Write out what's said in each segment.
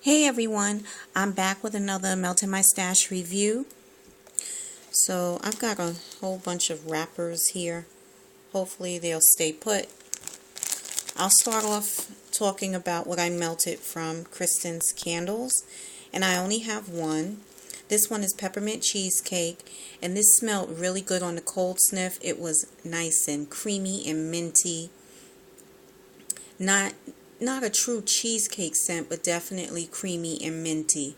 Hey everyone, I'm back with another Melt in My Stash review. So I've got a whole bunch of wrappers here. Hopefully they'll stay put. I'll start off talking about what I melted from Kristin's candles. And I only have one. This one is Peppermint Cheesecake. And this smelled really good on the cold sniff. It was nice and creamy and minty. Not a true cheesecake scent, but definitely creamy and minty.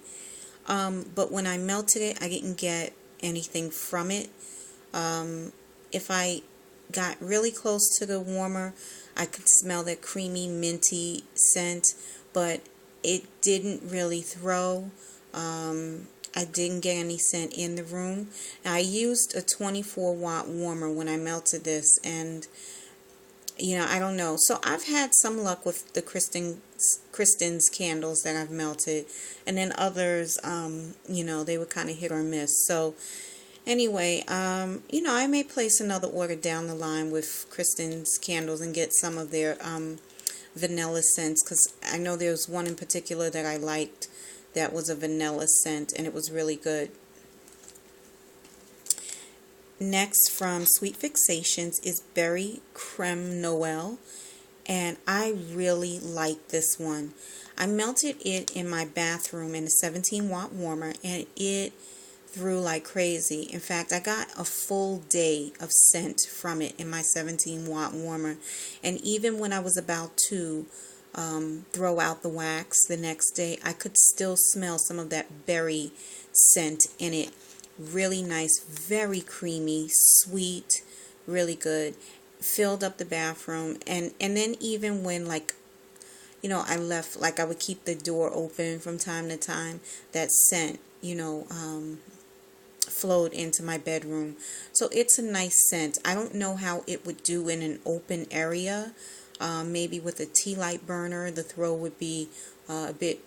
But when I melted it, I didn't get anything from it. If I got really close to the warmer, I could smell that creamy, minty scent, but it didn't really throw. I didn't get any scent in the room. I used a 24-watt warmer when I melted this, and I don't know. So I've had some luck with the Kristin's candles that I've melted, and then others, they were kind of hit or miss. So anyway, I may place another order down the line with Kristin's candles and get some of their vanilla scents, because I know there's one in particular that I liked that was a vanilla scent, and it was really good. Next, from Sweet Fixations, is Berry Crème Noel, and I really like this one. I melted it in my bathroom in a 17-watt warmer, and it threw like crazy. In fact, I got a full day of scent from it in my 17-watt warmer, and even when I was about to throw out the wax the next day, I could still smell some of that berry scent in it. Really nice, very creamy, sweet, really good. Filled up the bathroom, and then even when I left, I would keep the door open from time to time, that scent flowed into my bedroom. So it's a nice scent. I don't know how it would do in an open area. Maybe with a tea light burner, the throw would be a bit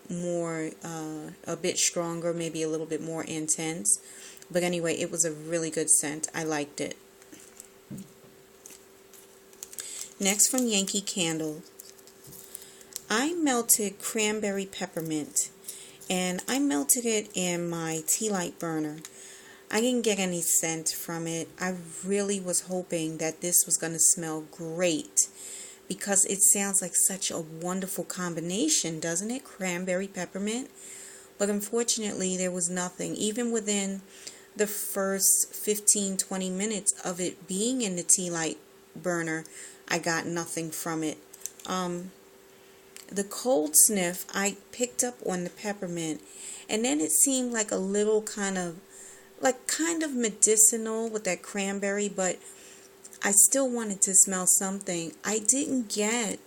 stronger, maybe a little bit more intense. But anyway, it was a really good scent. I liked it. Next, from Yankee Candle, I melted Cranberry Peppermint, and I melted it in my tea light burner. I didn't get any scent from it. I really was hoping that this was going to smell great, because it sounds like such a wonderful combination, doesn't it? Cranberry Peppermint. But unfortunately, there was nothing. Even within the first 15-20 minutes of it being in the tea light burner, I got nothing from it. The cold sniff, I picked up on the peppermint, and then it seemed like a little kind of medicinal with that cranberry, but I still wanted to smell something. I didn't get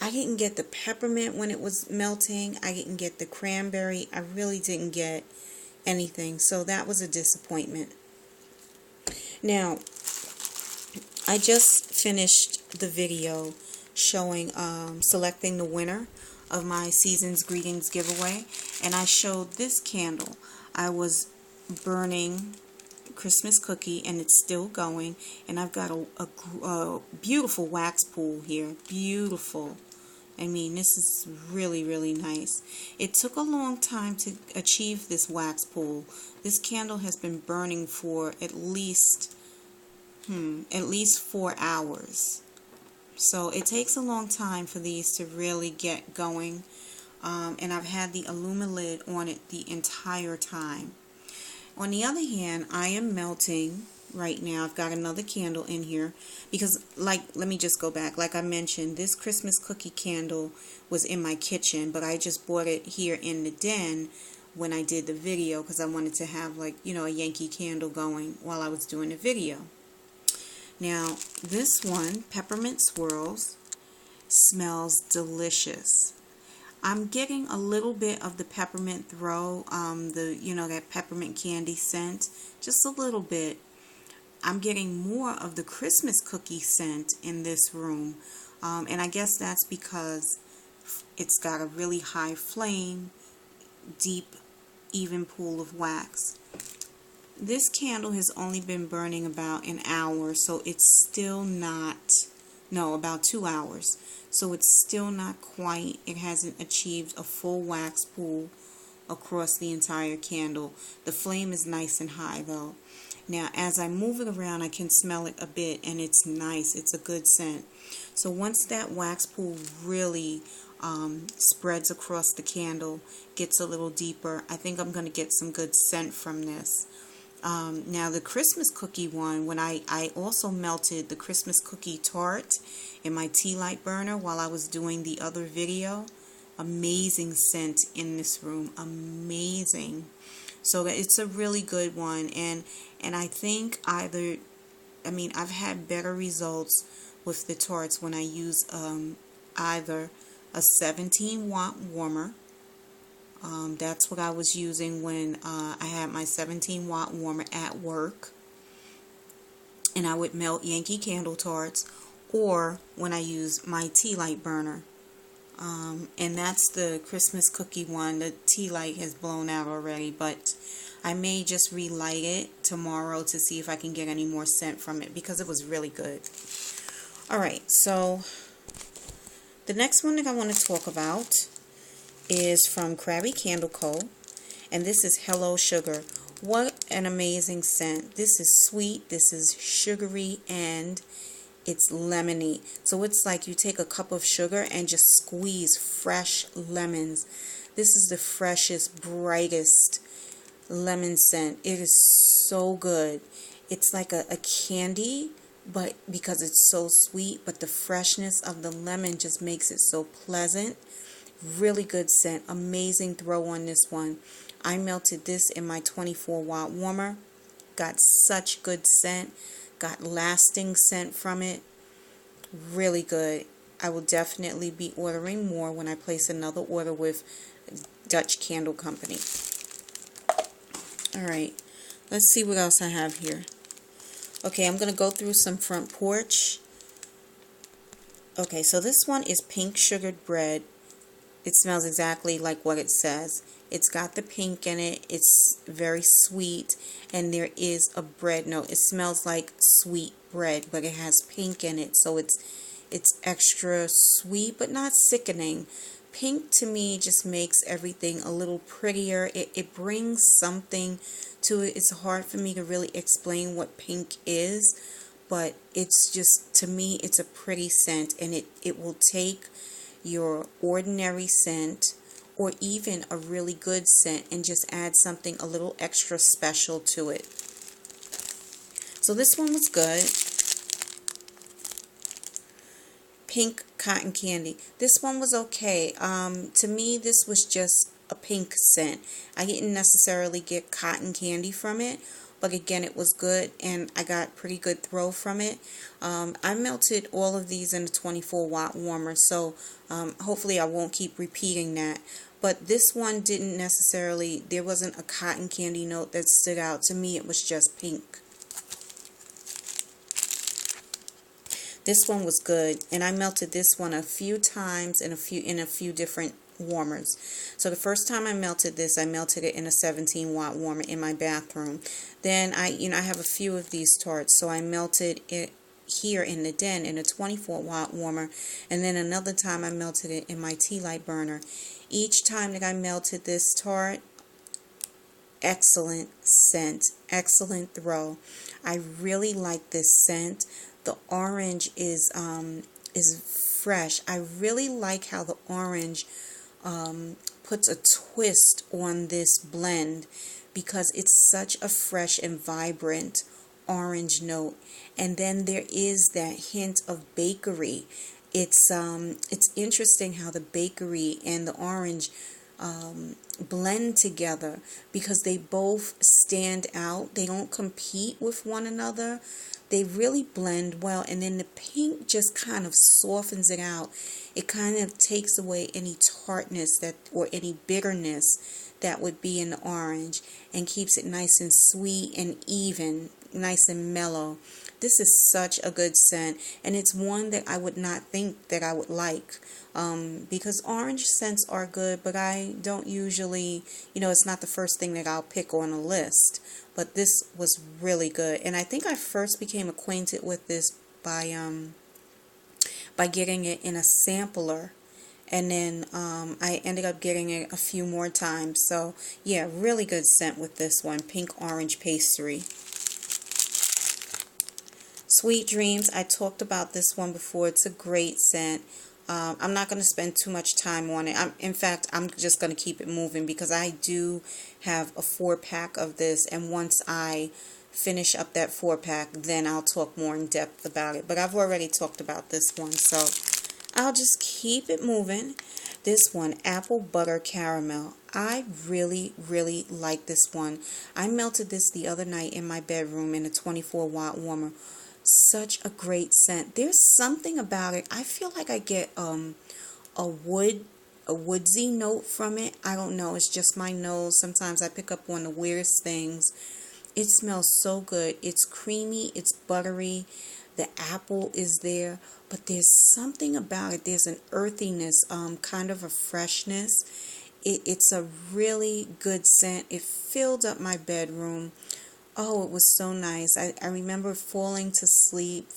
the peppermint when it was melting. I didn't get the cranberry. I really didn't get anything. So that was a disappointment. Now, I just finished the video showing selecting the winner of my Season's Greetings giveaway, and I showed this candle. I was burning Christmas cookie, and it's still going, and I've got a beautiful wax pool here. Beautiful. I mean, this is really, really nice. It took a long time to achieve this wax pool. This candle has been burning for at least 4 hours. So it takes a long time for these to really get going. And I've had the aluminum lid on it the entire time. On the other hand, I am melting right now. I've got another candle in here because, let me just go back. Like I mentioned, this Christmas cookie candle was in my kitchen, but I just bought it here in the den when I did the video because I wanted to have a Yankee Candle going while I was doing the video. Now, this one, Peppermint Swirls, smells delicious. I'm getting a little bit of the peppermint throw, that peppermint candy scent, just a little bit. I'm getting more of the Christmas cookie scent in this room, and I guess that's because it's got a really high flame, deep, even pool of wax. This candle has only been burning about an hour, so it's still not no, about 2 hours. So it's still not quite, it hasn't achieved a full wax pool across the entire candle. The flame is nice and high though. Now as I move it around, I can smell it a bit, and it's nice. It's a good scent. So once that wax pool really spreads across the candle, gets a little deeper, I think I'm going to get some good scent from this. Now the Christmas cookie one, when I also melted the Christmas cookie tart in my tea light burner while I was doing the other video. Amazing scent in this room, amazing. So it's a really good one, and I think I've had better results with the tarts when I use either a 17-watt warmer. That's what I was using when I had my 17-watt warmer at work, and I would melt Yankee Candle tarts, or when I use my tea light burner. And that's the Christmas cookie one. The tea light has blown out already, but I may just relight it tomorrow to see if I can get any more scent from it, because it was really good. Alright, so the next one that I want to talk about is from Crabby Candle Co. And this is Hello Sugar. What an amazing scent. This is sweet, this is sugary, and it's lemony. So it's like you take a cup of sugar and just squeeze fresh lemons. This is the freshest, brightest lemon scent. It is so good. It's like a candy, but because it's so sweet, but the freshness of the lemon just makes it so pleasant. Really good scent. Amazing throw on this one. I melted this in my 24-watt warmer. Got such good scent. Got lasting scent from it. Really good. I will definitely be ordering more when I place another order with Dutch Candle Company. Alright, let's see what else I have here. Okay, I'm going to go through some front porch. Okay, so this one is pink sugared bread. It smells exactly like what it says. It's got the pink in it. It's very sweet, and there is a bread note. It smells like sweet bread, but it has pink in it, so it's extra sweet, but not sickening. Pink to me just makes everything a little prettier. It brings something to it. It's hard for me to really explain what pink is, but it's just, to me, it's a pretty scent, and it will take your ordinary scent or even a really good scent and just add something a little extra special to it. So this one was good. Pink cotton candy. This one was okay. To me, this was just a pink scent. I didn't necessarily get cotton candy from it, but again, it was good, and I got pretty good throw from it. I melted all of these in a 24-watt warmer, so hopefully I won't keep repeating that. But this one didn't necessarily, there wasn't a cotton candy note that stood out. To me, it was just pink. This one was good, and I melted this one a few times in a few different warmers. So the first time I melted this, I melted it in a 17-watt warmer in my bathroom. Then I have a few of these tarts, so I melted it here in the den in a 24-watt warmer, and then another time I melted it in my tea light burner. Each time that I melted this tart, excellent scent, excellent throw. I really like this scent. The orange is fresh. I really like how the orange puts a twist on this blend, because it's such a fresh and vibrant orange note. And then there is that hint of bakery. It's interesting how the bakery and the orange blend together, because they both stand out. They don't compete with one another. They really blend well, and then the pink just kind of softens it out. It kind of takes away any tartness or any bitterness that would be in the orange, and keeps it nice and sweet and even, nice and mellow. This is such a good scent, and it's one that I would not think that I would like, because orange scents are good, but I don't usually, it's not the first thing that I'll pick on a list. But this was really good, and I think I first became acquainted with this by by getting it in a sampler. And then I ended up getting it a few more times. So yeah, really good scent with this one. Pink Orange Pastry. Sweet Dreams, I talked about this one before. It's a great scent. I'm not going to spend too much time on it. In fact, I'm just going to keep it moving because I do have a 4-pack of this. And once I finish up that 4-pack, then I'll talk more in depth about it. But I've already talked about this one, so I'll just keep it moving. This one, Apple Butter Caramel. I really, really like this one. I melted this the other night in my bedroom in a 24-watt warmer. Such a great scent. There's something about it. I feel like I get a woodsy note from it. I don't know. It's just my nose. Sometimes I pick up on the weirdest things. It smells so good. It's creamy. It's buttery. The apple is there. But there's something about it. There's an earthiness, kind of a freshness. It's a really good scent. It filled up my bedroom. Oh, it was so nice. I remember falling asleep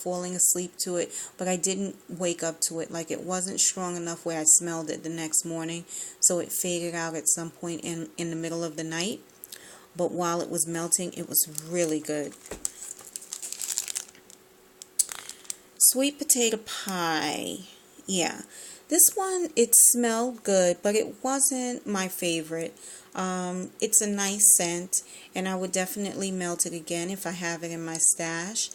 to it, but I didn't wake up to it. Like, it wasn't strong enough where I smelled it the next morning, so it faded out at some point in the middle of the night. But while it was melting, it was really good. Sweet Potato Pie. Yeah. This one, it smelled good, but it wasn't my favorite. It's a nice scent, and I would definitely melt it again if I have it in my stash.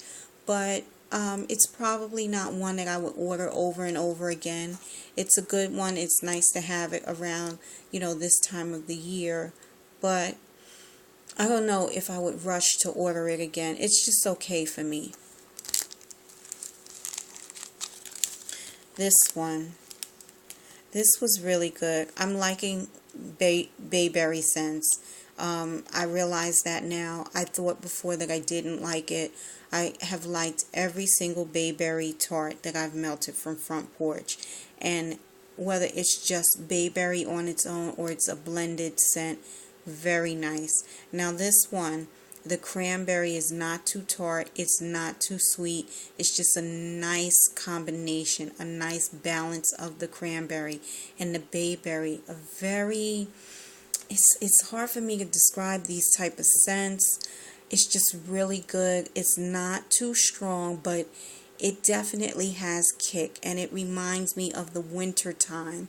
But it's probably not one that I would order over and over again. It's a good one. It's nice to have it around, this time of the year. But I don't know if I would rush to order it again. It's just okay for me. This one. This was really good. I'm liking Bayberry scents. I realize that now. I thought before that I didn't like it. I have liked every single Bayberry tart that I've melted from Front Porch. And whether it's just Bayberry on its own or it's a blended scent, very nice. Now this one, the cranberry is not too tart. It's not too sweet. It's just a nice combination, a nice balance of the cranberry and the bayberry. It's hard for me to describe these type of scents. It's just really good. It's not too strong, but it definitely has kick, and it reminds me of the winter time.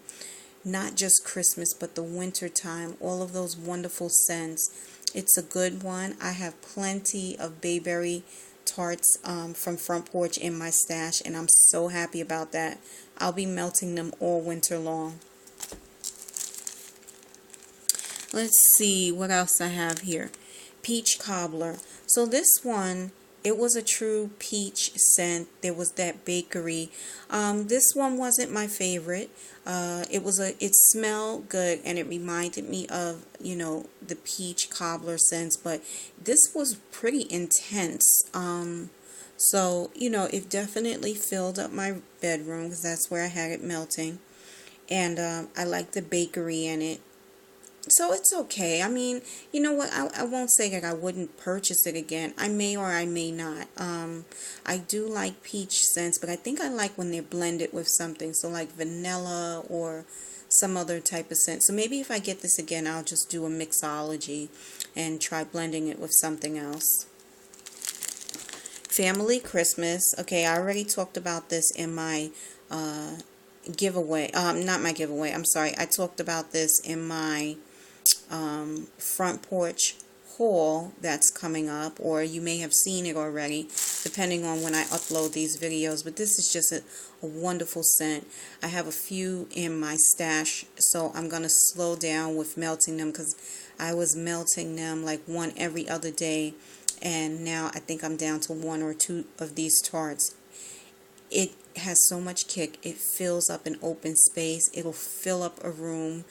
Not just Christmas, but the winter time. All of those wonderful scents. It's a good one. I have plenty of Bayberry tarts from Front Porch in my stash, and I'm so happy about that. I'll be melting them all winter long. Let's see what else I have here. Peach Cobbler. So this one, it was a true peach scent. There was that bakery. This one wasn't my favorite. It smelled good, and it reminded me of, the peach cobbler scents, but this was pretty intense. So, it definitely filled up my bedroom because that's where I had it melting. And I like the bakery in it. So it's okay. I mean, you know what? I won't say that I wouldn't purchase it again. I may or I may not. I do like peach scents, but I think I like when they're blended with something. So like vanilla or some other type of scent. So maybe if I get this again, I'll just do a mixology and try blending it with something else. Family Christmas. Okay, I already talked about this in my giveaway. Not my giveaway. I'm sorry. I talked about this in my Front Porch haul that's coming up, or you may have seen it already depending on when I upload these videos, but this is just a wonderful scent. I have a few in my stash, so I'm going to slow down with melting them because I was melting them like one every other day, and now I think I'm down to 1 or 2 of these tarts. It has so much kick. It fills up an open space. It'll fill up a room.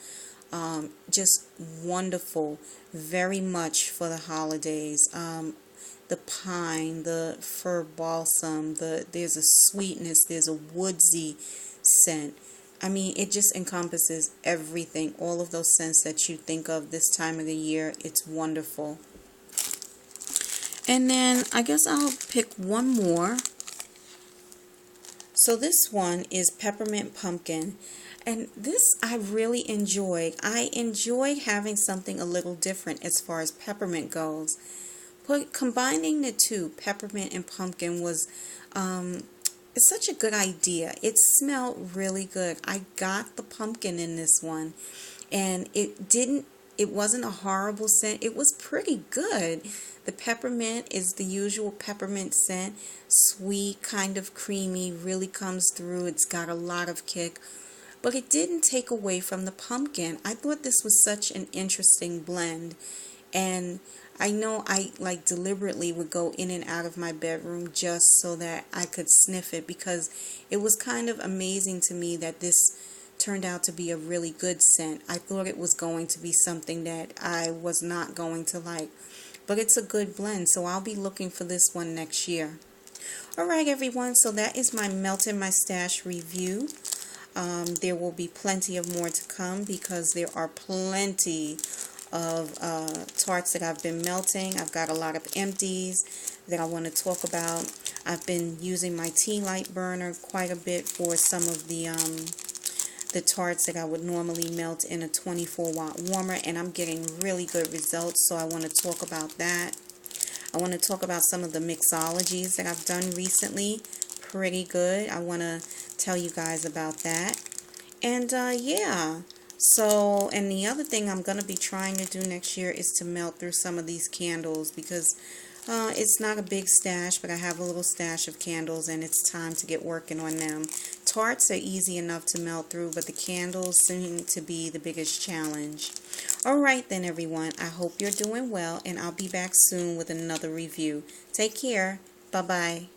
Just wonderful, very much for the holidays. The pine, the fir balsam, there's a sweetness, there's a woodsy scent. I mean, it just encompasses everything, all of those scents that you think of this time of the year. It's wonderful. And then I guess I'll pick one more. So this one is Peppermint Pumpkin. And this I really enjoyed. I enjoyed having something a little different as far as peppermint goes. But combining the two, peppermint and pumpkin, was it's such a good idea. It smelled really good. I got the pumpkin in this one, and it wasn't a horrible scent. It was pretty good. The peppermint is the usual peppermint scent, sweet, kind of creamy, really comes through. It's got a lot of kick, but it didn't take away from the pumpkin. I thought this was such an interesting blend, and I know I like deliberately would go in and out of my bedroom just so that I could sniff it, because it was kind of amazing to me that this turned out to be a really good scent. I thought it was going to be something that I was not going to like, but it's a good blend, so I'll be looking for this one next year. Alright everyone, so that is my Melt in My Stash review. There will be plenty of more to come because there are plenty of tarts that I've been melting. I've got a lot of empties that I want to talk about. I've been using my tea light burner quite a bit for some of the tarts that I would normally melt in a 24-watt warmer, and I'm getting really good results, so I want to talk about that. I want to talk about some of the mixologies that I've done recently. Pretty good. I want to tell you guys about that. And yeah. So, and the other thing I'm going to be trying to do next year is to melt through some of these candles, because it's not a big stash, but I have a little stash of candles and it's time to get working on them. Tarts are easy enough to melt through, but the candles seem to be the biggest challenge. Alright then everyone, I hope you're doing well, and I'll be back soon with another review. Take care. Bye-bye.